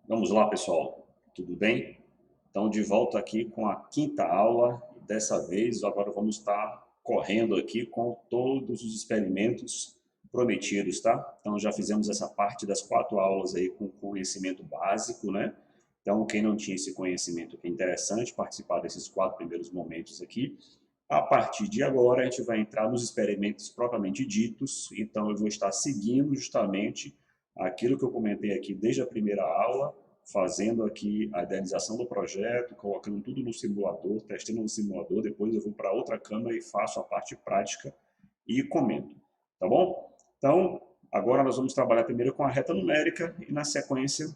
Vamos lá, pessoal. Tudo bem? Então, de volta aqui com a quinta aula. Dessa vez, agora vamos estar correndo aqui com todos os experimentos prometidos, tá? Então, já fizemos essa parte das 4 aulas aí com conhecimento básico, né? Então, quem não tinha esse conhecimento aqui, é interessante participar desses 4 primeiros momentos aqui. A partir de agora, a gente vai entrar nos experimentos propriamente ditos. Então, eu vou estar seguindo justamente aquilo que eu comentei aqui desde a primeira aula, fazendo aqui a idealização do projeto, colocando tudo no simulador, testando no simulador, depois eu vou para outra câmera e faço a parte prática e comento, tá bom? Então, agora nós vamos trabalhar primeiro com a reta numérica e na sequência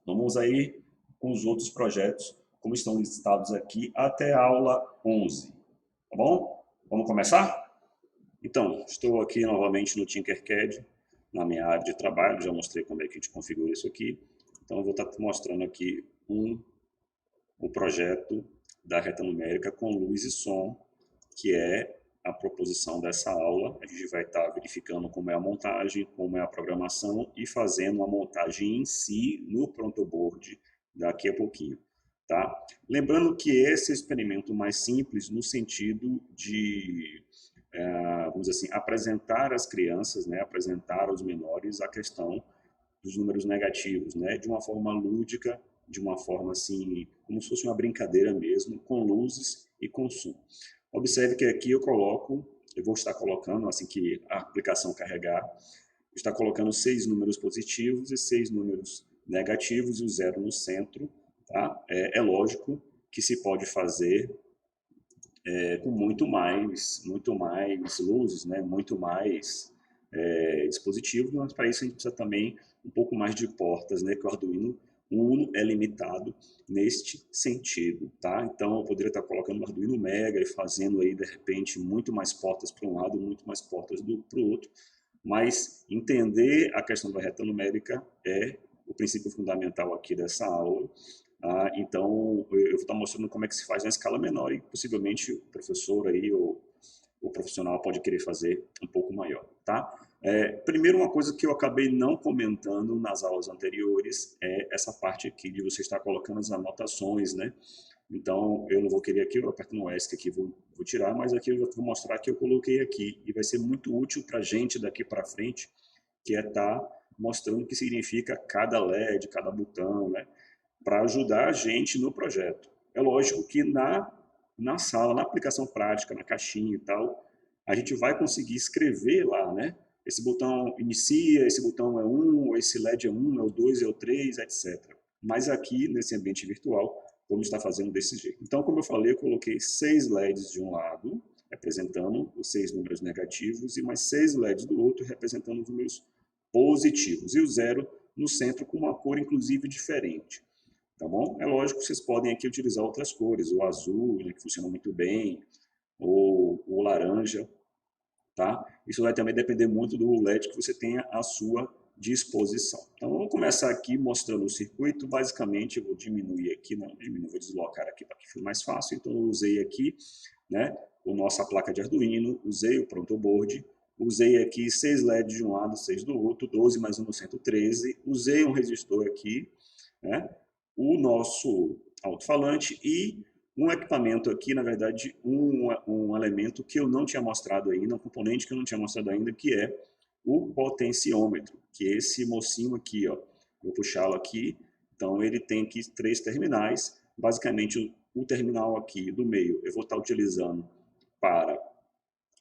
vamos aí com os outros projetos, como estão listados aqui, até a aula 11, tá bom? Vamos começar? Então, estou aqui novamente no Tinkercad, na minha área de trabalho, já mostrei como é que a gente configura isso aqui. Então, eu vou estar mostrando aqui o projeto da reta numérica com luz e som, que é a proposição dessa aula. A gente vai estar verificando como é a montagem, como é a programação e fazendo a montagem em si no protoboard daqui a pouquinho. Tá? Lembrando que esse é o experimento mais simples no sentido de, vamos dizer assim, apresentar às crianças, né, apresentar aos menores a questão dos números negativos, né, de uma forma lúdica, de uma forma assim, como se fosse uma brincadeira mesmo, com luzes e com som. Observe que aqui eu vou estar colocando, assim que a aplicação carregar, está colocando 6 números positivos e 6 números negativos e o zero no centro. Tá? É lógico que se pode fazer com muito mais luzes, né? Muito mais dispositivos, mas para isso a gente precisa também um pouco mais de portas, né? Que o Arduino Uno é limitado neste sentido, tá? Então eu poderia estar colocando o Arduino Mega e fazendo aí de repente muito mais portas para um lado, muito mais portas para o outro, mas entender a questão da reta numérica é o princípio fundamental aqui dessa aula. Então, eu vou estar mostrando como é que se faz na escala menor e possivelmente o professor aí ou o profissional pode querer fazer um pouco maior, tá? Primeiro, uma coisa que eu acabei não comentando nas aulas anteriores é essa parte aqui de você estar colocando as anotações, né? Então, eu não vou querer aqui, eu aperto no ESC aqui, vou tirar, mas aqui eu já vou mostrar que eu coloquei aqui e vai ser muito útil para a gente daqui para frente, que é estar mostrando o que significa cada LED, cada botão, né? Para ajudar a gente no projeto. É lógico que na sala, na aplicação prática, na caixinha e tal, a gente vai conseguir escrever lá, né? Esse botão inicia, esse botão é 1, esse LED é 1, é o 2, é o 3, etc. Mas aqui, nesse ambiente virtual, vamos estar fazendo desse jeito. Então, como eu falei, eu coloquei 6 LEDs de um lado, representando os 6 números negativos, e mais 6 LEDs do outro, representando os números positivos. E o zero no centro com uma cor, inclusive, diferente. Tá bom? É lógico que vocês podem aqui utilizar outras cores, o azul, né, que funciona muito bem, ou o laranja, tá? Isso vai também depender muito do LED que você tenha à sua disposição. Então, vamos começar aqui mostrando o circuito. Basicamente, eu vou diminuir aqui, não, diminuir, vou deslocar aqui para que fique mais fácil. Então, eu usei aqui, né, a nossa placa de Arduino, usei o protoboard, usei aqui 6 LEDs de um lado, 6 do outro, 12 mais 1 no centro, 13, usei um resistor aqui, né, o nosso alto-falante e um equipamento aqui, na verdade, um elemento que eu não tinha mostrado ainda, um componente que eu não tinha mostrado ainda, que é o potenciômetro, que é esse mocinho aqui, ó. Vou puxá-lo aqui. Então, ele tem aqui 3 terminais. Basicamente, o terminal aqui do meio eu vou estar utilizando para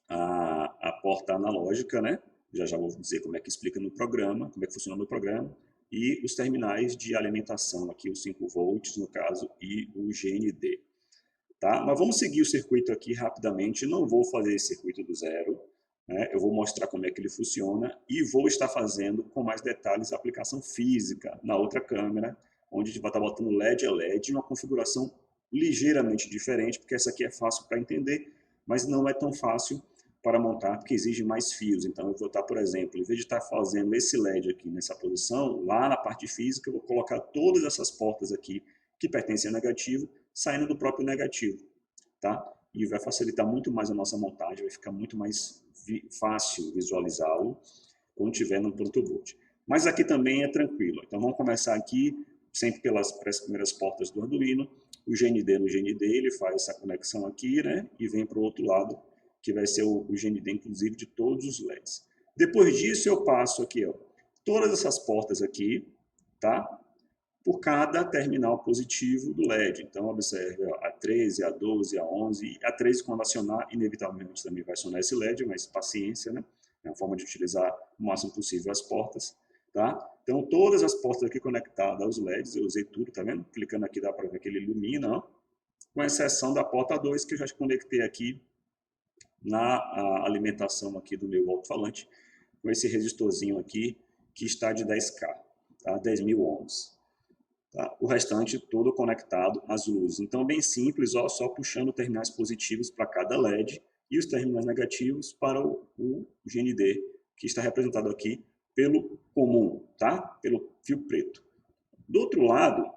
a porta analógica, né? Já vou dizer como é que explica no programa, como é que funciona no programa, e os terminais de alimentação, aqui os 5 volts no caso, e o GND. Tá? Mas vamos seguir o circuito aqui rapidamente, não vou fazer esse circuito do zero, né? Eu vou mostrar como é que ele funciona e vou estar fazendo com mais detalhes a aplicação física na outra câmera, onde a gente vai estar botando LED a LED, uma configuração ligeiramente diferente, porque essa aqui é fácil para entender, mas não é tão fácil para montar, porque exige mais fios. Então, eu vou estar, por exemplo, em vez de estar fazendo esse LED aqui nessa posição, lá na parte física, eu vou colocar todas essas portas aqui que pertencem ao negativo, saindo do próprio negativo, tá? E vai facilitar muito mais a nossa montagem, vai ficar muito mais fácil visualizá-lo quando tiver no protoboard. Mas aqui também é tranquilo. Então, vamos começar aqui sempre pelas primeiras portas do Arduino, o GND no GND, ele faz essa conexão aqui, né, e vem para o outro lado, que vai ser o GND, inclusive, de todos os LEDs. Depois disso, eu passo aqui, ó, todas essas portas aqui, tá? Por cada terminal positivo do LED. Então, observe a 13, a 12, a 11, a 13 quando acionar, inevitavelmente também vai acionar esse LED, mas paciência, né? É uma forma de utilizar o máximo possível as portas, tá? Então, todas as portas aqui conectadas aos LEDs, eu usei tudo, tá vendo? Clicando aqui dá para ver que ele ilumina, ó, com exceção da porta 2, que eu já conectei aqui na alimentação aqui do meu alto-falante, com esse resistorzinho aqui, que está de 10K, tá? 10.000 ohms. Tá? O restante todo conectado às luzes. Então, bem simples, ó, só puxando terminais positivos para cada LED e os terminais negativos para o GND, que está representado aqui pelo comum, tá? Pelo fio preto. Do outro lado,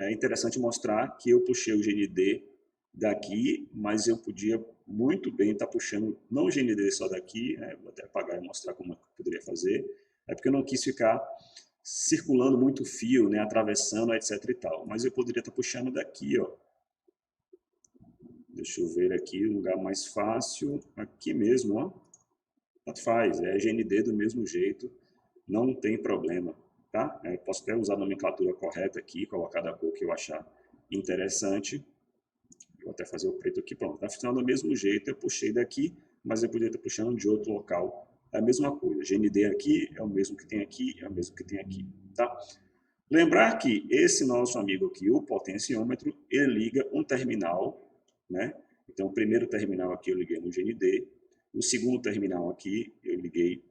é interessante mostrar que eu puxei o GND daqui, mas eu podia muito bem estar puxando, não o GND só daqui, né? Vou até apagar e mostrar como eu poderia fazer, é porque eu não quis ficar circulando muito fio, né, atravessando, etc e tal. Mas eu poderia estar puxando daqui, ó. Deixa eu ver aqui, um lugar mais fácil, aqui mesmo, ó. Tanto faz, é GND do mesmo jeito, não tem problema, tá? Posso até usar a nomenclatura correta aqui, colocar da cor que eu achar interessante. Vou até fazer o preto aqui, pronto. Tá funcionando do mesmo jeito, eu puxei daqui, mas eu poderia estar puxando de outro local. É a mesma coisa, GND aqui é o mesmo que tem aqui, é o mesmo que tem aqui, tá? Lembrar que esse nosso amigo aqui, o potenciômetro, ele liga um terminal, né? Então, o primeiro terminal aqui eu liguei no GND, o segundo terminal aqui eu liguei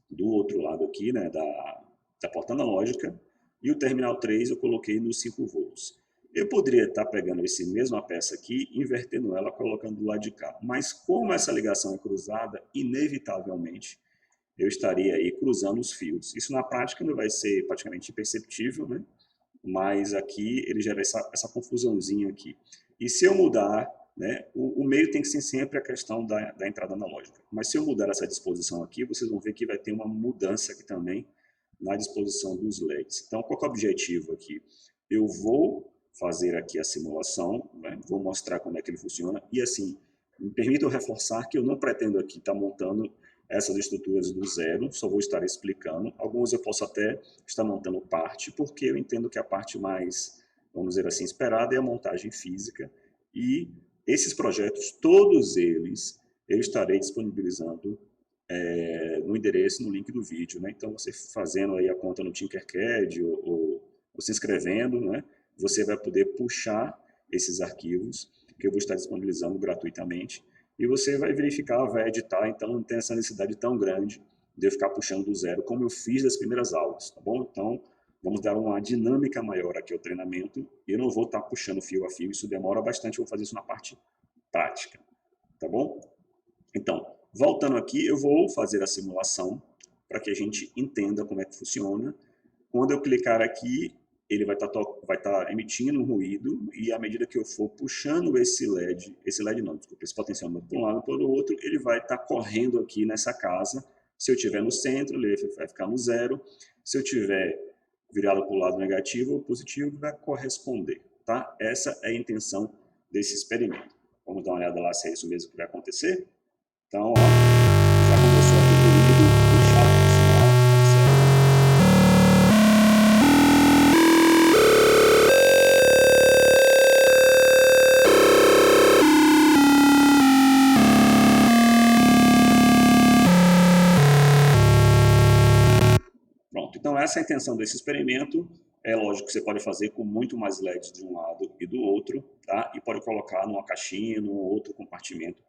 do outro lado aqui, né, da porta analógica, e o terminal 3 eu coloquei nos 5 volts. Eu poderia estar pegando essa mesma peça aqui, invertendo ela, colocando do lado de cá. Mas como essa ligação é cruzada, inevitavelmente, eu estaria aí cruzando os fios. Isso na prática não vai ser praticamente imperceptível, né? Mas aqui ele gera essa confusãozinha aqui. E se eu mudar, né, o meio tem que ser sempre a questão da entrada analógica. Mas se eu mudar essa disposição aqui, vocês vão ver que vai ter uma mudança aqui também na disposição dos LEDs. Então, qual é o objetivo aqui? Eu vou fazer aqui a simulação, né? Vou mostrar como é que ele funciona, e assim, me permitam reforçar que eu não pretendo aqui estar montando essas estruturas do zero, só vou estar explicando. Algumas eu posso até estar montando parte, porque eu entendo que a parte mais, vamos dizer assim, esperada é a montagem física, e esses projetos, todos eles, eu estarei disponibilizando no endereço, no link do vídeo, né? Então, você fazendo aí a conta no Tinkercad ou se inscrevendo, né? Você vai poder puxar esses arquivos que eu vou estar disponibilizando gratuitamente e você vai verificar, vai editar, então não tem essa necessidade tão grande de eu ficar puxando do zero, como eu fiz das primeiras aulas, tá bom? Então, vamos dar uma dinâmica maior aqui ao treinamento, e eu não vou estar puxando fio a fio, isso demora bastante, eu vou fazer isso na parte prática, tá bom? Então, voltando aqui, eu vou fazer a simulação para que a gente entenda como é que funciona. Quando eu clicar aqui, ele vai estar emitindo um ruído, e à medida que eu for puxando esse LED não, desculpa, esse potenciômetro para um lado para o outro, ele vai estar correndo aqui nessa casa. Se eu estiver no centro, ele vai ficar no zero. Se eu estiver virado para o lado negativo ou positivo, ele vai corresponder, tá? Essa é a intenção desse experimento. Vamos dar uma olhada lá se é isso mesmo que vai acontecer? Então, ó, já começou aqui o ruído, puxar o sinal, Pronto, então essa é a intenção desse experimento. É lógico que você pode fazer com muito mais LEDs de um lado e do outro, tá? E pode colocar numa caixinha, num outro compartimento,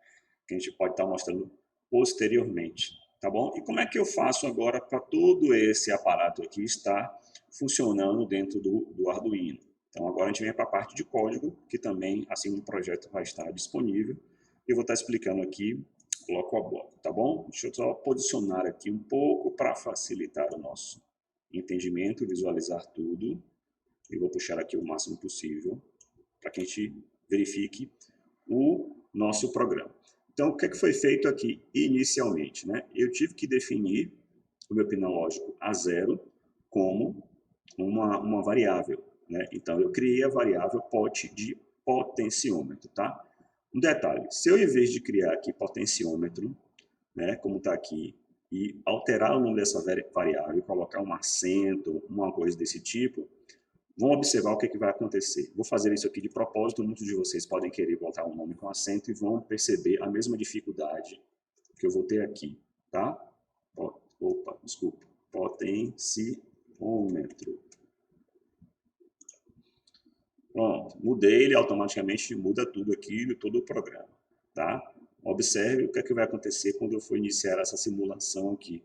que a gente pode estar mostrando posteriormente, tá bom? E como é que eu faço agora para todo esse aparato aqui estar funcionando dentro do Arduino? Então agora a gente vem para a parte de código, que também, assim, no projeto vai estar disponível. Eu vou estar explicando aqui, bloco a bloco, tá bom? Deixa eu só posicionar aqui um pouco para facilitar o nosso entendimento, visualizar tudo. E vou puxar aqui o máximo possível para que a gente verifique o nosso programa. Então, o que é que foi feito aqui inicialmente, né? Eu tive que definir o meu pin analógico A0 como uma variável, né? Então, eu criei a variável pot de potenciômetro, tá? Um detalhe, se eu, em vez de criar aqui potenciômetro, né, como está aqui, e alterar o nome dessa variável, colocar um acento, uma coisa desse tipo, vão observar o que vai acontecer. Vou fazer isso aqui de propósito, muitos de vocês podem querer botar um nome com acento e vão perceber a mesma dificuldade que eu vou ter aqui, tá? Opa, desculpa. Potenciômetro. Pronto, mudei, ele automaticamente muda tudo aqui, todo o programa, tá? Observe o que é que vai acontecer quando eu for iniciar essa simulação aqui.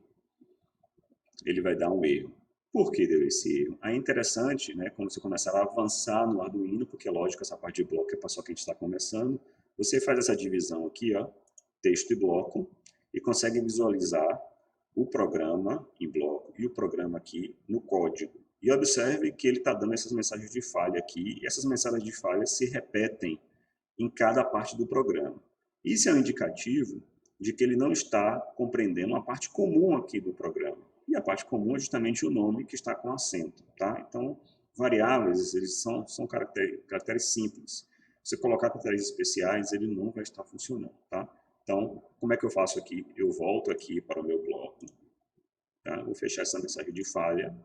Ele vai dar um erro. Por que deu esse erro? É interessante, né, quando você começar a avançar no Arduino, porque é lógico, essa parte de bloco é para só quem está começando, você faz essa divisão aqui, ó, texto e bloco, e consegue visualizar o programa em bloco e o programa aqui no código. E observe que ele está dando essas mensagens de falha aqui, e essas mensagens de falha se repetem em cada parte do programa. Isso é um indicativo de que ele não está compreendendo uma parte comum aqui do programa. E a parte comum é justamente o nome que está com acento, tá? Então, variáveis, eles são caracteres simples. Se você colocar caracteres especiais, ele não vai estar funcionando, tá? Então, como é que eu faço aqui? Eu volto aqui para o meu bloco, tá? Vou fechar essa mensagem de falha,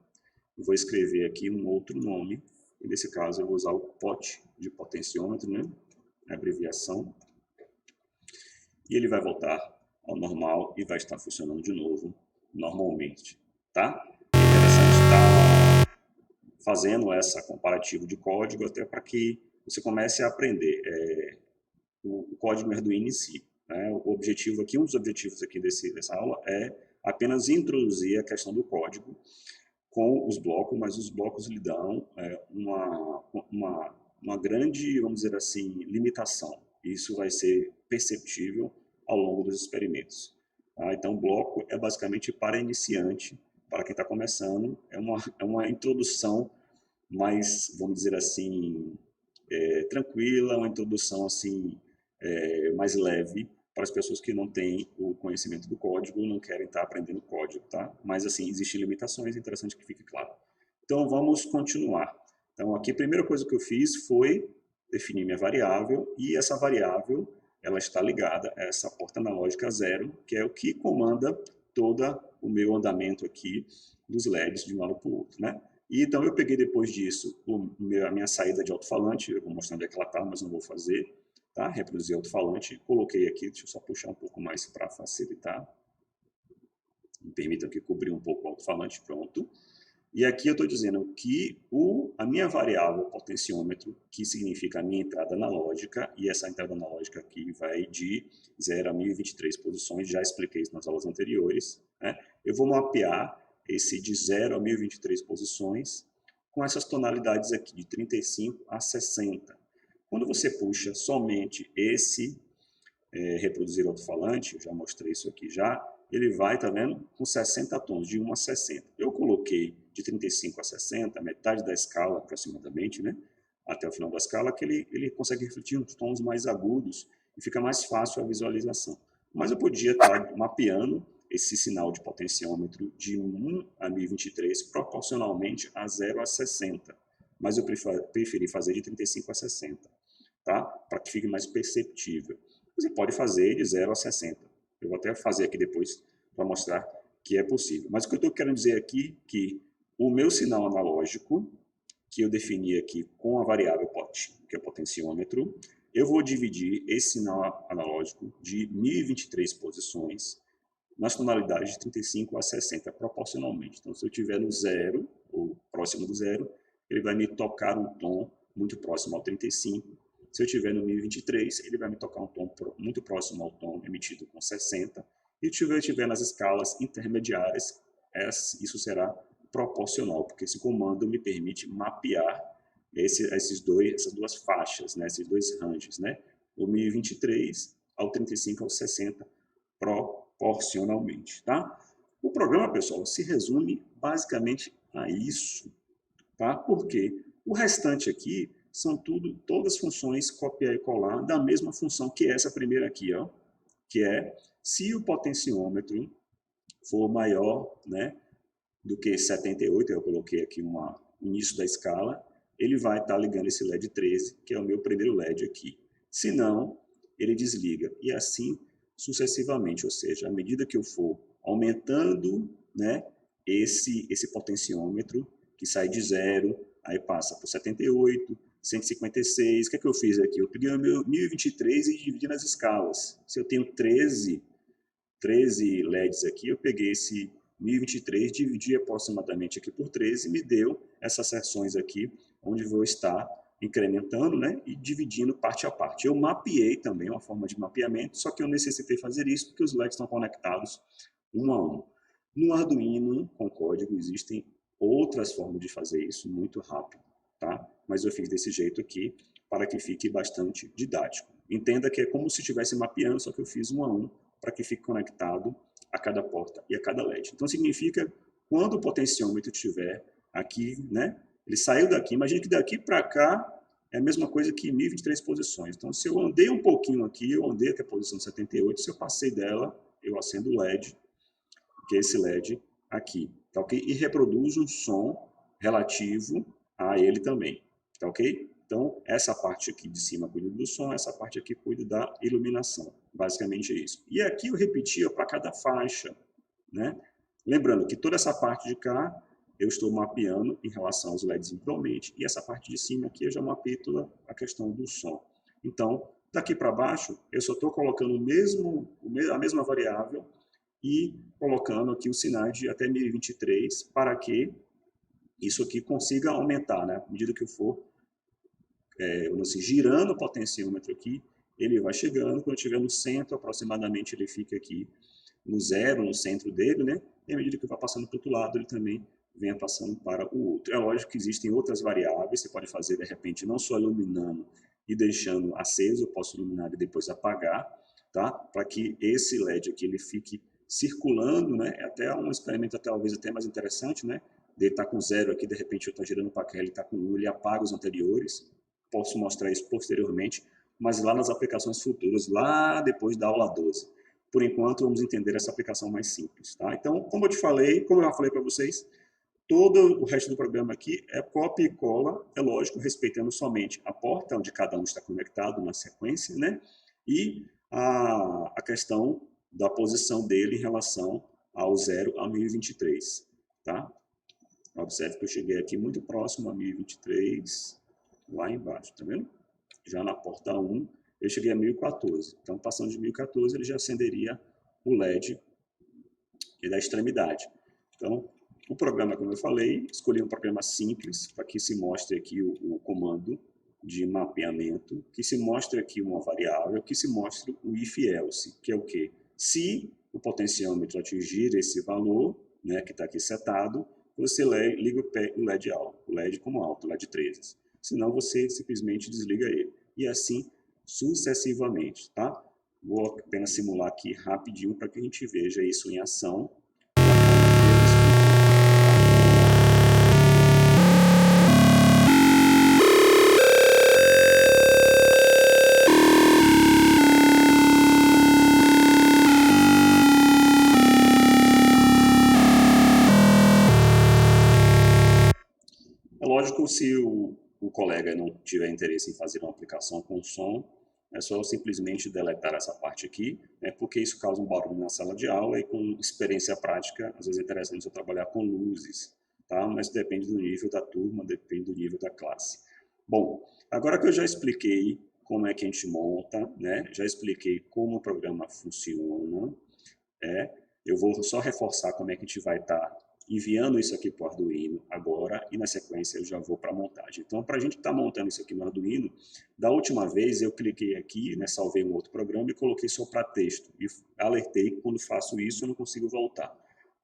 vou escrever aqui um outro nome, e nesse caso eu vou usar o POT de potenciômetro, né? A abreviação, e ele vai voltar ao normal e vai estar funcionando de novo normalmente, tá? É interessante estar fazendo essa comparativo de código até para que você comece a aprender o código Arduino em si, né? O objetivo aqui, um dos objetivos aqui dessa aula é apenas introduzir a questão do código com os blocos, mas os blocos lhe dão uma grande, vamos dizer assim, limitação. Isso vai ser perceptível ao longo dos experimentos. Tá? Então, o bloco é basicamente para iniciante, para quem está começando, é uma introdução mais, vamos dizer assim, tranquila, uma introdução assim, mais leve para as pessoas que não têm o conhecimento do código, não querem estar aprendendo código, tá? Mas, assim, existem limitações, é interessante que fique claro. Então, vamos continuar. Então, aqui a primeira coisa que eu fiz foi definir minha variável, e essa variável, ela está ligada a essa porta analógica 0, que é o que comanda todo o meu andamento aqui dos LEDs de um lado para o outro, né? E então eu peguei depois disso a minha saída de alto-falante, eu vou mostrar onde é que ela está, mas não vou fazer, tá? Reproduzir alto-falante, coloquei aqui, deixa eu só puxar um pouco mais para facilitar. Me permitam aqui cobrir um pouco o alto-falante, pronto. E aqui eu estou dizendo que a minha variável potenciômetro, que significa a minha entrada analógica, e essa entrada analógica aqui vai de 0 a 1023 posições, já expliquei isso nas aulas anteriores, né? Eu vou mapear esse de 0 a 1023 posições com essas tonalidades aqui, de 35 a 60. Quando você puxa somente esse reproduzir alto-falante, eu já mostrei isso aqui já, ele vai, tá vendo, com 60 tons, de 1 a 60. Eu coloquei de 35 a 60, metade da escala aproximadamente, né, até o final da escala, que ele consegue refletir uns tons mais agudos e fica mais fácil a visualização. Mas eu podia estar mapeando esse sinal de potenciômetro de 1 a 1023 proporcionalmente a 0 a 60, mas eu preferi fazer de 35 a 60, tá? Para que fique mais perceptível. Você pode fazer de 0 a 60. Eu vou até fazer aqui depois para mostrar que é possível. Mas o que eu estou querendo dizer aqui é que o meu sinal analógico, que eu defini aqui com a variável pot, que é o potenciômetro, eu vou dividir esse sinal analógico de 1023 posições nas tonalidades de 35 a 60, proporcionalmente. Então, se eu tiver no zero, ou próximo do zero, ele vai me tocar um tom muito próximo ao 35. Se eu tiver no 1023, ele vai me tocar um tom muito próximo ao tom emitido com 60. E se eu estiver nas escalas intermediárias, isso será proporcional, porque esse comando me permite mapear essas duas faixas, né, esses dois ranges, né, o 1023 ao 35 ao 60 proporcionalmente, tá? O programa, pessoal, se resume basicamente a isso, tá? Porque o restante aqui são todas funções copiar e colar da mesma função que essa primeira aqui, ó, que é se o potenciômetro for maior, né, do que 78, eu coloquei aqui uma início da escala, ele vai estar ligando esse LED 13, que é o meu primeiro LED aqui. Se não, ele desliga. E assim sucessivamente, ou seja, à medida que eu for aumentando, né, esse potenciômetro, que sai de 0, aí passa por 78, 156, o que é que eu fiz aqui? Eu peguei o meu 1023 e dividi nas escalas. Se eu tenho 13 LEDs aqui, eu peguei esse 1023, dividi aproximadamente aqui por 13 e me deu essas seções aqui, onde vou estar incrementando, né, e dividindo parte a parte. Eu mapeei também, uma forma de mapeamento, só que eu necessitei fazer isso porque os LEDs estão conectados um a um. No Arduino, com código, existem outras formas de fazer isso muito rápido, tá? Mas eu fiz desse jeito aqui para que fique bastante didático. Entenda que é como se estivesse mapeando, só que eu fiz um a um para que fique conectado a cada porta e a cada LED. Então, significa, quando o potenciômetro estiver aqui, né, ele saiu daqui, imagine que daqui para cá é a mesma coisa que 1023 posições. Então, se eu andei um pouquinho aqui, eu andei até a posição 78, se eu passei dela, eu acendo o LED, que é esse LED aqui, tá ok? E reproduz um som relativo a ele também, tá ok? Então, essa parte aqui de cima cuida do som, essa parte aqui cuida da iluminação. Basicamente é isso. E aqui eu repetia para cada faixa, né? Lembrando que toda essa parte de cá eu estou mapeando em relação aos LEDs individualmente, e essa parte de cima aqui eu já mapeei toda a questão do som. Então, daqui para baixo, eu só estou colocando a mesma variável e colocando aqui o sinal de até 1023 para que isso aqui consiga aumentar, né? À medida que eu for girando o potenciômetro aqui, ele vai chegando, quando estiver no centro, aproximadamente ele fica aqui no 0, no centro dele, né? E à medida que vai passando para o outro lado, ele também venha passando para o outro. É lógico que existem outras variáveis, você pode fazer, de repente, não só iluminando e deixando aceso, eu posso iluminar e depois apagar, tá? Para que esse LED aqui, ele fique circulando, né? É até um experimento talvez até mais interessante, né? Ele está com 0 aqui, de repente eu estou girando para cá, ele está com 1, ele apaga os anteriores. Posso mostrar isso posteriormente, mas lá nas aplicações futuras, lá depois da aula 12. Por enquanto, vamos entender essa aplicação mais simples, tá? Então, como eu já falei para vocês, todo o resto do programa aqui é cópia e cola, é lógico, respeitando somente a porta onde cada um está conectado na sequência, né? E a questão da posição dele em relação ao 0 a 1023, tá? Observe que eu cheguei aqui muito próximo a 1023, lá embaixo, tá vendo? Já na porta 1, eu cheguei a 1014. Então, passando de 1014, ele já acenderia o LED da extremidade. Então, o programa, como eu falei, escolhi um programa simples, para que se mostre aqui o comando de mapeamento, que se mostre aqui uma variável, que se mostre o if-else, que é o quê? Se o potenciômetro atingir esse valor, né, que está aqui setado, você liga o LED alto, o LED como alto, o LED 13. Senão, você simplesmente desliga ele. E assim sucessivamente, tá? Vou apenas simular aqui rapidinho para que a gente veja isso em ação. É lógico, se o colega não tiver interesse em fazer uma aplicação com som, é só simplesmente deletar essa parte aqui, né, porque isso causa um barulho na sala de aula e com experiência prática, às vezes é interessante você trabalhar com luzes, tá? Mas depende do nível da turma, depende do nível da classe. Bom, agora que eu já expliquei como é que a gente monta, né, já expliquei como o programa funciona, eu vou só reforçar como é que a gente vai estar enviando isso aqui para o Arduino agora e na sequência eu já vou para a montagem. Então, para a gente estar montando isso aqui no Arduino, da última vez eu cliquei aqui, né, salvei um outro programa e coloquei só para texto. E alertei que quando faço isso eu não consigo voltar.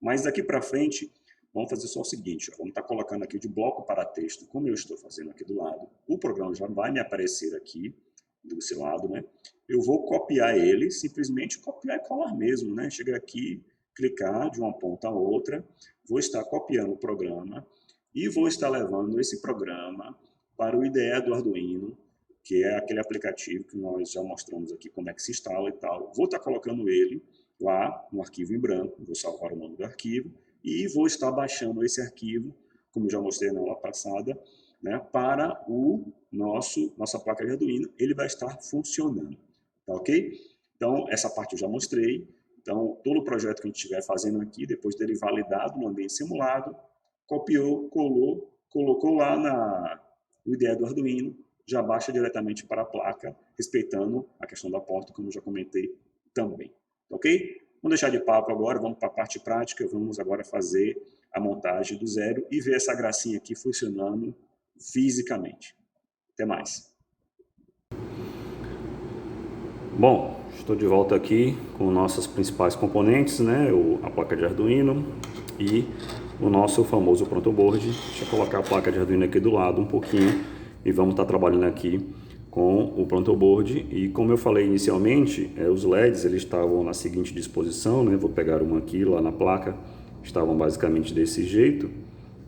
Mas daqui para frente, vamos fazer só o seguinte, ó, vamos estar colocando aqui de bloco para texto, como eu estou fazendo aqui do lado. O programa já vai me aparecer aqui, desse lado, né? Eu vou copiar ele, simplesmente copiar e colar mesmo, né? Chegar aqui, clicar de uma ponta a outra, vou estar copiando o programa e vou estar levando esse programa para o IDE do Arduino, que é aquele aplicativo que nós já mostramos aqui como é que se instala e tal. Vou estar colocando ele lá no arquivo em branco, vou salvar o nome do arquivo e vou estar baixando esse arquivo como eu já mostrei na aula passada, né, para nossa placa de Arduino, ele vai estar funcionando, tá ok? Então, essa parte eu já mostrei. Então, todo o projeto que a gente estiver fazendo aqui, depois dele validado no ambiente simulado, copiou, colou, colocou lá no IDE do Arduino, já baixa diretamente para a placa, respeitando a questão da porta, como eu já comentei também, ok? Vamos deixar de papo agora, vamos para a parte prática, vamos agora fazer a montagem do zero e ver essa gracinha aqui funcionando fisicamente. Até mais. Bom, estou de volta aqui com nossas principais componentes, né? A placa de Arduino e o nosso famoso protoboard. Deixa eu colocar a placa de Arduino aqui do lado um pouquinho e vamos estar trabalhando aqui com o protoboard. E como eu falei inicialmente, os LEDs eles estavam na seguinte disposição, né? Vou pegar uma aqui lá na placa, estavam basicamente desse jeito,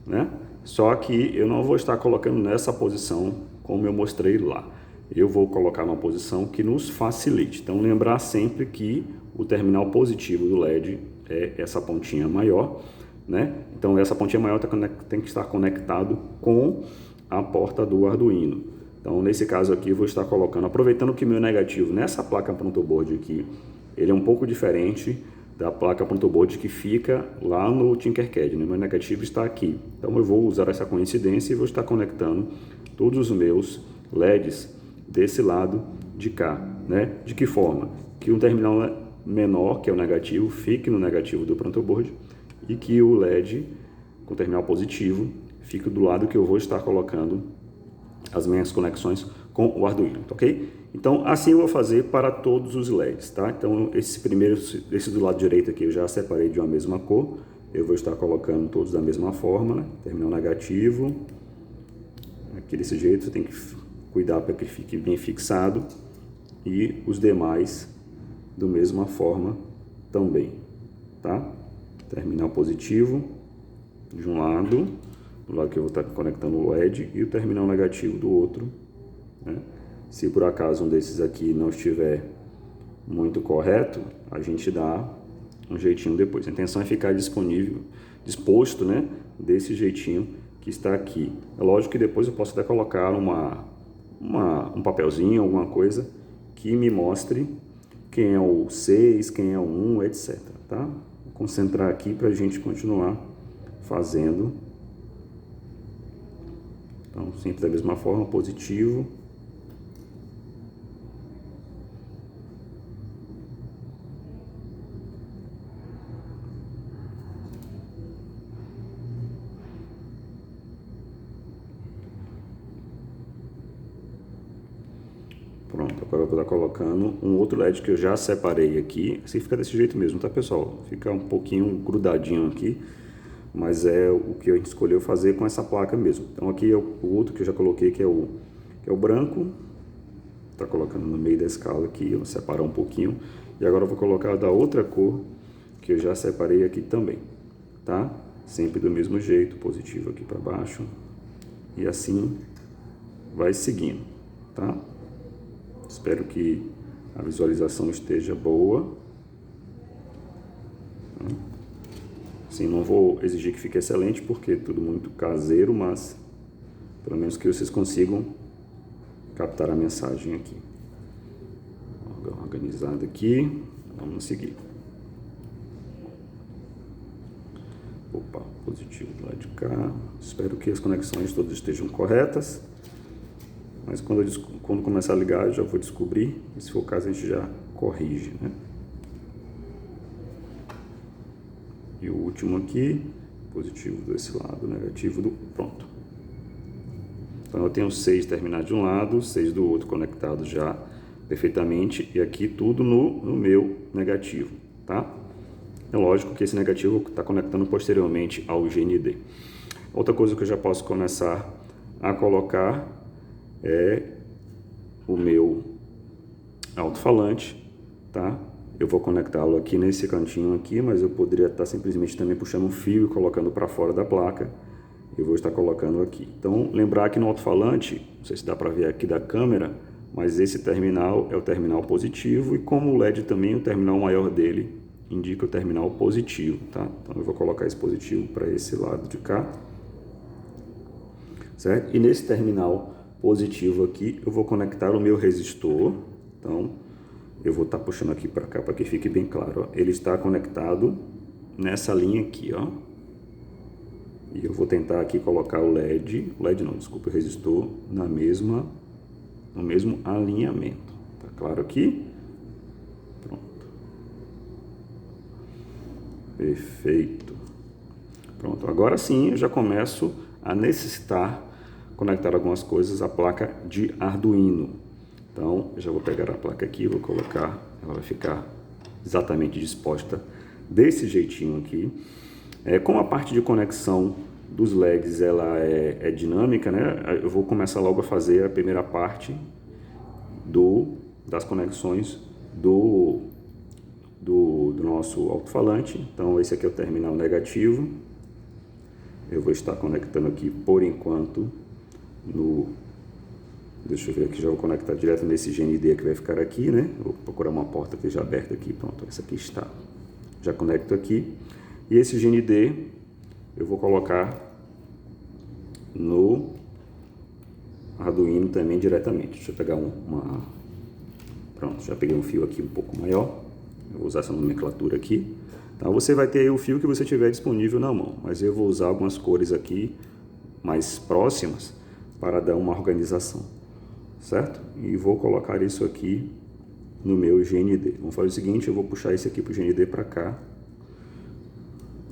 né? Só que eu não vou estar colocando nessa posição como eu mostrei lá. Eu vou colocar uma posição que nos facilite. Então, lembrar sempre que o terminal positivo do LED é essa pontinha maior, né? Então, essa pontinha maior tem que estar conectado com a porta do Arduino. Então, nesse caso aqui, eu vou estar colocando, aproveitando que meu negativo nessa placa protoboard aqui, ele é um pouco diferente da placa protoboard que fica lá no Tinkercad, né? Meu negativo está aqui. Então, eu vou usar essa coincidência e vou estar conectando todos os meus LEDs desse lado de cá, né? De que forma? Que um terminal menor, que é o negativo, fique no negativo do protoboard e que o LED com terminal positivo fique do lado que eu vou estar colocando as minhas conexões com o Arduino, ok? Então, assim eu vou fazer para todos os LEDs, tá? Então, esse do lado direito aqui eu já separei de uma mesma cor, eu vou estar colocando todos da mesma forma, né? Terminal negativo, aqui desse jeito, você tem que cuidar para que fique bem fixado, e os demais da mesma forma também, tá? Terminal positivo de um lado, do lado que eu vou estar conectando o LED, e o terminal negativo do outro, né? Se por acaso um desses aqui não estiver muito correto, a gente dá um jeitinho depois. A intenção é ficar disposto, né? Desse jeitinho que está aqui. É lógico que depois eu posso até colocar um papelzinho, alguma coisa que me mostre quem é o 6, quem é o 1, etc. Tá? Vou concentrar aqui para a gente continuar fazendo. Então, sempre da mesma forma, positivo. Pronto, agora eu vou estar colocando um outro LED que eu já separei aqui. Assim fica desse jeito mesmo, tá, pessoal? Fica um pouquinho grudadinho aqui, mas é o que a gente escolheu fazer com essa placa mesmo. Então aqui é o outro que eu já coloquei, que é o branco. Tá colocando no meio da escala aqui, eu vou separar um pouquinho. E agora eu vou colocar da outra cor, que eu já separei aqui também, tá? Sempre do mesmo jeito, positivo aqui para baixo. E assim vai seguindo, tá? Espero que a visualização esteja boa. Sim, não vou exigir que fique excelente, porque é tudo muito caseiro, mas pelo menos que vocês consigam captar a mensagem aqui. Organizado aqui, vamos seguir. Opa, positivo do lado de cá. Espero que as conexões todas estejam corretas. Mas quando começar a ligar, eu já vou descobrir. E se for o caso, a gente já corrige, né? E o último aqui, positivo desse lado, negativo do... Pronto. Então, eu tenho 6 terminados de um lado, 6 do outro conectados já perfeitamente. E aqui tudo no meu negativo, tá? É lógico que esse negativo está conectando posteriormente ao GND. Outra coisa que eu já posso começar a colocar é o meu alto-falante, tá? Eu vou conectá-lo aqui nesse cantinho aqui, mas eu poderia estar simplesmente também puxando um fio e colocando para fora da placa. Eu vou estar colocando aqui. Então, lembrar que no alto-falante, não sei se dá para ver aqui da câmera, mas esse terminal é o terminal positivo, e como o LED também, o terminal maior dele indica o terminal positivo, tá? Então, eu vou colocar esse positivo para esse lado de cá. certo? E nesse terminal positivo aqui, eu vou conectar o meu resistor. Então, eu vou estar puxando aqui para cá para que fique bem claro, ó. Ele está conectado nessa linha aqui, ó. E eu vou tentar aqui colocar o LED não, desculpa, o resistor no mesmo alinhamento. Tá claro aqui? Pronto. Perfeito. Pronto, agora sim eu já começo a necessitar conectar algumas coisas à placa de Arduino. Então, eu já vou pegar a placa aqui, vou colocar, ela vai ficar exatamente disposta desse jeitinho aqui. Como a parte de conexão dos LEDs ela é dinâmica, né? Eu vou começar logo a fazer a primeira parte das conexões do nosso alto-falante. Então, esse aqui é o terminal negativo. Eu vou estar conectando aqui por enquanto deixa eu ver aqui, já vou conectar direto nesse GND que vai ficar aqui, né? Vou procurar uma porta que esteja aberta aqui, pronto, essa aqui está. Já conecto aqui. E esse GND eu vou colocar no Arduino também diretamente. Deixa eu pegar pronto, já peguei um fio aqui um pouco maior. Eu vou usar essa nomenclatura aqui. Então você vai ter aí o fio que você tiver disponível na mão, mas eu vou usar algumas cores aqui mais próximas para dar uma organização, certo? E vou colocar isso aqui no meu GND. Vamos fazer o seguinte, eu vou puxar esse aqui para o GND para cá,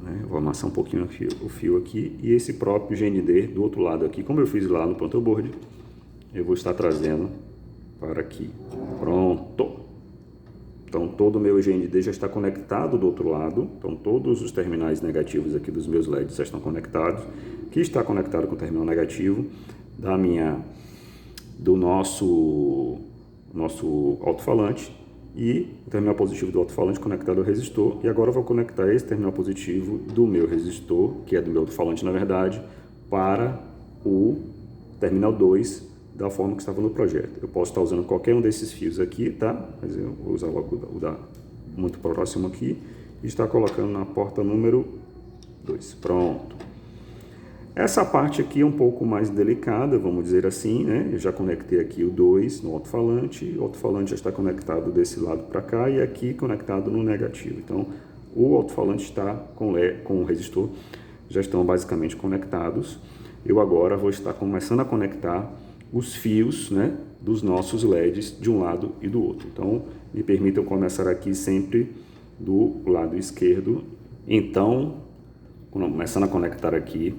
né? Vou amassar um pouquinho o fio aqui e esse próprio GND do outro lado aqui, como eu fiz lá no protoboard, eu vou estar trazendo para aqui. Pronto! Então, todo o meu GND já está conectado do outro lado. Então, todos os terminais negativos aqui dos meus LEDs já estão conectados. Que está conectado com o terminal negativo do nosso alto-falante. E o terminal positivo do alto-falante conectado ao resistor. E agora eu vou conectar esse terminal positivo do meu resistor, que é do meu alto-falante na verdade, para o terminal 2, da forma que estava no projeto. Eu posso estar usando qualquer um desses fios aqui, tá? Mas eu vou usar logo o muito próximo aqui e estar colocando na porta número 2. Pronto. Essa parte aqui é um pouco mais delicada, vamos dizer assim, né? Eu já conectei aqui o 2 no alto-falante, o alto-falante já está conectado desse lado para cá e aqui conectado no negativo. Então, o alto-falante está com o resistor, já estão basicamente conectados. Eu agora vou estar começando a conectar os fios, né, dos nossos LEDs de um lado e do outro. Então, me permitam começar aqui sempre do lado esquerdo. Então, começando a conectar aqui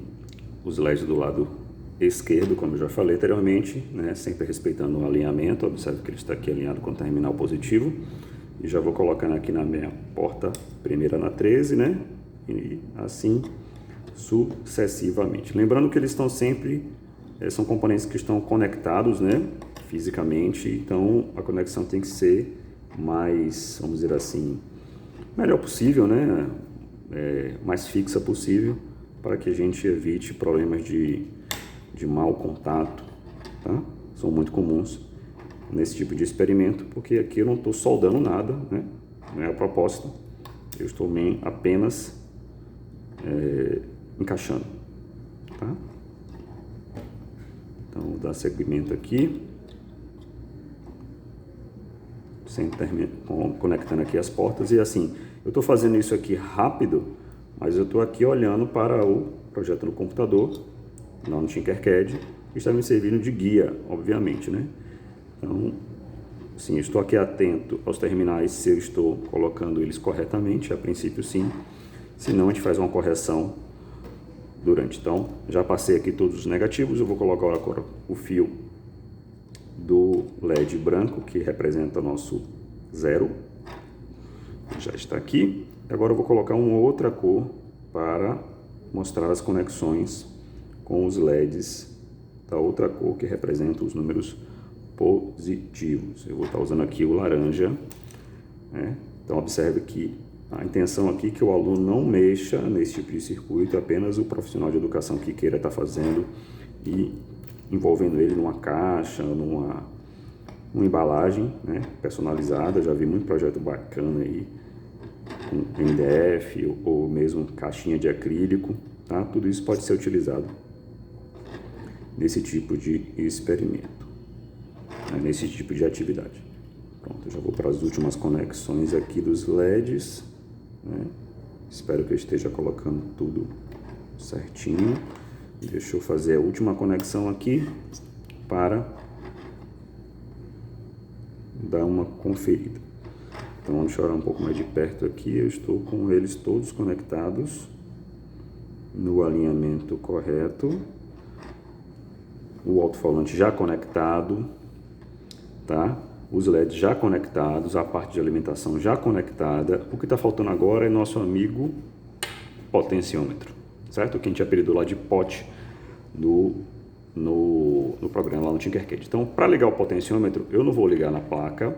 os LEDs do lado esquerdo, como eu já falei anteriormente, né, sempre respeitando o alinhamento. Observe que ele está aqui alinhado com o terminal positivo. E já vou colocando aqui na minha porta primeira na 13, né, e assim sucessivamente. Lembrando que eles estão sempre são componentes que estão conectados, né, fisicamente, então a conexão tem que ser mais, vamos dizer assim, melhor possível, né, mais fixa possível, para que a gente evite problemas de mau contato, tá? São muito comuns nesse tipo de experimento, porque aqui eu não estou soldando nada, né, não é a propósito, eu estou apenas encaixando, tá? Então, vou dar segmento aqui, conectando aqui as portas. E assim, eu estou fazendo isso aqui rápido, mas eu estou aqui olhando para o projeto no computador, lá no Tinkercad, que está me servindo de guia, obviamente, né? Então, sim, estou aqui atento aos terminais, se eu estou colocando eles corretamente, a princípio sim, senão a gente faz uma correção durante. Então, já passei aqui todos os negativos, eu vou colocar agora o fio do LED branco, que representa o nosso 0. Já está aqui. Agora eu vou colocar uma outra cor para mostrar as conexões com os LEDs da outra cor, que representa os números positivos. Eu vou estar usando aqui o laranja, né? Então, observe que a intenção aqui é que o aluno não mexa nesse tipo de circuito, apenas o profissional de educação que queira estar fazendo e envolvendo ele numa caixa, numa embalagem, né, personalizada. Já vi muito projeto bacana aí, com MDF ou mesmo caixinha de acrílico, tá? Tudo isso pode ser utilizado nesse tipo de experimento, né, nesse tipo de atividade. Pronto, eu já vou para as últimas conexões aqui dos LEDs, né? Espero que eu esteja colocando tudo certinho. Deixa eu fazer a última conexão aqui para dar uma conferida. Então vamos olhar um pouco mais de perto aqui. Eu estou com eles todos conectados no alinhamento correto. O alto-falante já conectado, tá? Os LEDs já conectados, a parte de alimentação já conectada. O que está faltando agora é nosso amigo potenciômetro, certo? Que a gente apelidou lá de POT no programa lá no Tinkercad. Então, para ligar o potenciômetro, eu não vou ligar na placa,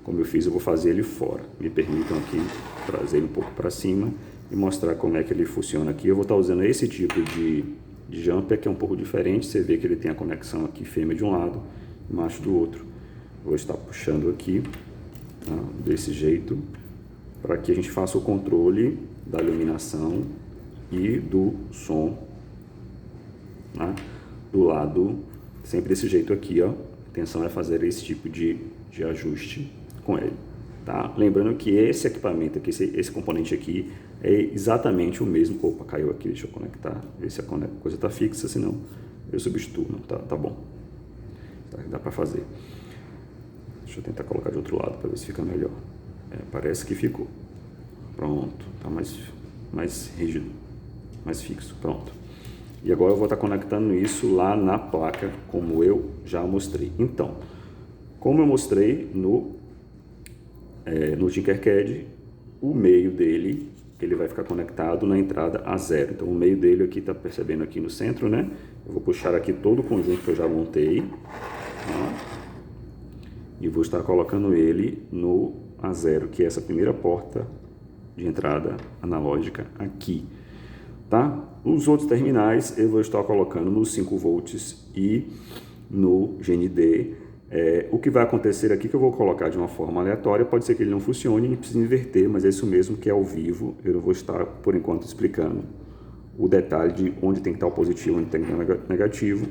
como eu fiz, eu vou fazer ele fora. Me permitam aqui trazer ele um pouco para cima e mostrar como é que ele funciona aqui. Eu vou estar usando esse tipo de jumper, que é um pouco diferente. Você vê que ele tem a conexão aqui fêmea de um lado e macho do outro. Vou estar puxando aqui, tá, desse jeito, para que a gente faça o controle da iluminação e do som, tá, do lado, sempre desse jeito aqui, ó. A intenção é fazer esse tipo de ajuste com ele, tá? Lembrando que esse equipamento aqui, esse componente aqui, é exatamente o mesmo. Opa, caiu aqui, deixa eu conectar, ver se a coisa tá fixa, senão eu substituo. Não, tá bom, dá para fazer. Deixa eu tentar colocar de outro lado para ver se fica melhor. Parece que ficou. Pronto, tá mais rígido, mais fixo, pronto. E agora eu vou estar conectando isso lá na placa, como eu já mostrei. Então, como eu mostrei no Tinkercad, o meio dele, ele vai ficar conectado na entrada a 0. Então, o meio dele aqui, tá percebendo aqui no centro, né? Eu vou puxar aqui todo o conjunto que eu já montei, tá? E vou estar colocando ele no A0, que é essa primeira porta de entrada analógica aqui, tá? Os outros terminais eu vou estar colocando nos 5 volts e no GND. O que vai acontecer aqui, que eu vou colocar de uma forma aleatória, pode ser que ele não funcione e precise inverter, mas é isso mesmo que é ao vivo. Eu não vou estar, por enquanto, explicando o detalhe de onde tem que estar o positivo, onde tem que estar o negativo.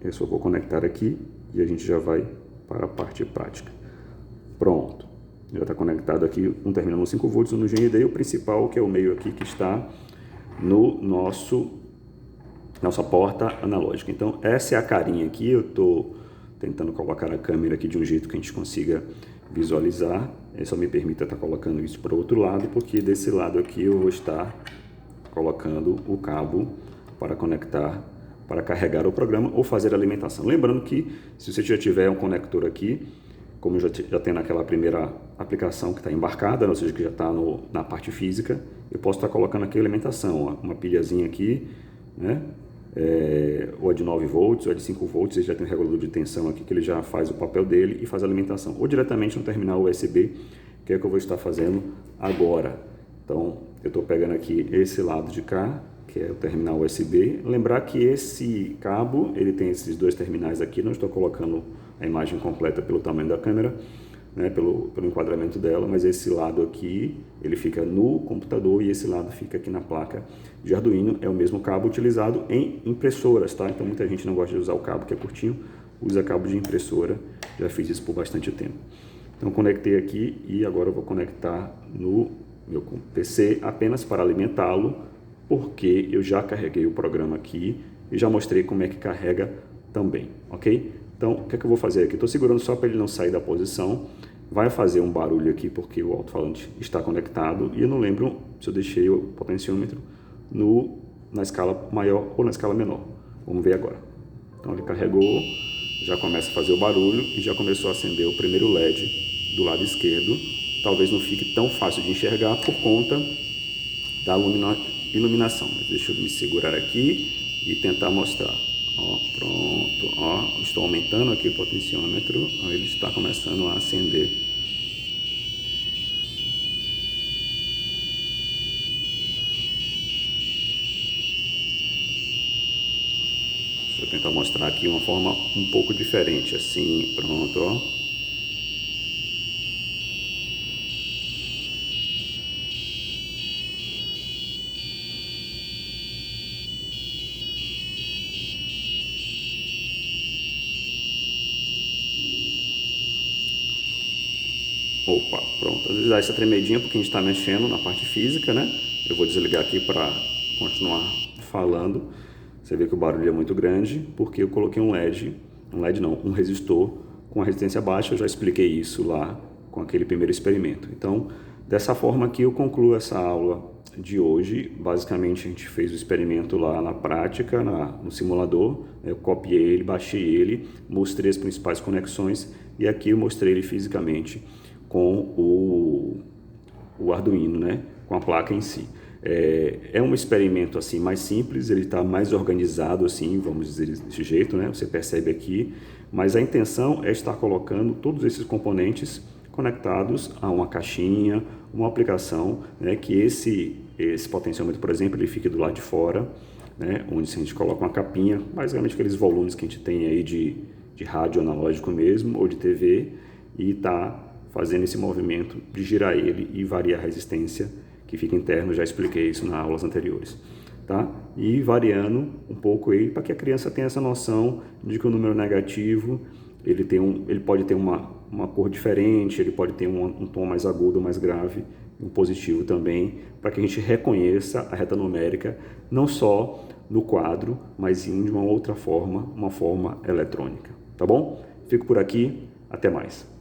Eu só vou conectar aqui e a gente já vai para a parte prática. Pronto, já está conectado aqui, um terminal no 5 volts, no GND, e o principal, que é o meio aqui, que está no nossa porta analógica. Então, essa é a carinha aqui. Eu estou tentando colocar a câmera aqui de um jeito que a gente consiga visualizar. Só me permita estar colocando isso para o outro lado, porque desse lado aqui eu vou estar colocando o cabo para conectar, para carregar o programa ou fazer a alimentação. Lembrando que se você já tiver um conector aqui, como já tem naquela primeira aplicação que está embarcada, ou seja, que já está na parte física, eu posso estar colocando aqui a alimentação, ó, uma pilhazinha aqui, né? Ou é de 9 volts, ou é de 5 volts, ele já tem um regulador de tensão aqui que ele já faz o papel dele e faz a alimentação. Ou diretamente no terminal USB, que é o que eu vou estar fazendo agora. Então, eu estou pegando aqui esse lado de cá, que é o terminal USB. Lembrar que esse cabo, ele tem esses dois terminais aqui, não estou colocando a imagem completa pelo tamanho da câmera, né, pelo enquadramento dela, mas esse lado aqui, ele fica no computador e esse lado fica aqui na placa de Arduino. É o mesmo cabo utilizado em impressoras, tá? Então muita gente não gosta de usar o cabo que é curtinho, usa cabo de impressora, já fiz isso por bastante tempo. Então conectei aqui e agora eu vou conectar no meu PC apenas para alimentá-lo, porque eu já carreguei o programa aqui e já mostrei como é que carrega também, ok? Então, o que é que eu vou fazer aqui? Estou segurando só para ele não sair da posição. Vai fazer um barulho aqui porque o alto-falante está conectado e eu não lembro se eu deixei o potenciômetro na escala maior ou na escala menor. Vamos ver agora. Então, ele carregou, já começa a fazer o barulho e já começou a acender o primeiro LED do lado esquerdo. Talvez não fique tão fácil de enxergar por conta da iluminação. Mas deixa eu me segurar aqui e tentar mostrar. Ó, pronto, ó, estou aumentando aqui o potenciômetro, ó, ele está começando a acender. Deixa eu tentar mostrar aqui uma forma um pouco diferente, assim, pronto, ó. Opa, pronto. Às vezes dá essa tremedinha porque a gente está mexendo na parte física, né? Eu vou desligar aqui para continuar falando. Você vê que o barulho é muito grande porque eu coloquei um LED não, um resistor com a resistência baixa. Eu já expliquei isso lá com aquele primeiro experimento. Então, dessa forma aqui eu concluo essa aula de hoje. Basicamente a gente fez o experimento lá na prática, no simulador. Eu copiei ele, baixei ele, mostrei as principais conexões e aqui eu mostrei ele fisicamente com o Arduino, né? Com a placa em si. É um experimento assim mais simples, ele está mais organizado assim, vamos dizer desse jeito, né? Você percebe aqui, mas a intenção é estar colocando todos esses componentes conectados a uma caixinha, uma aplicação, né? Que esse potenciômetro, por exemplo, ele fique do lado de fora, né? Onde se a gente coloca uma capinha, basicamente aqueles volumes que a gente tem aí de rádio analógico mesmo ou de TV, e está fazendo esse movimento de girar ele e variar a resistência que fica interno. Já expliquei isso nas aulas anteriores, tá? E variando um pouco ele para que a criança tenha essa noção de que o número negativo ele pode ter uma cor diferente, ele pode ter um tom mais agudo ou mais grave, um positivo também, para que a gente reconheça a reta numérica não só no quadro, mas de uma outra forma, uma forma eletrônica, tá bom? Fico por aqui, até mais.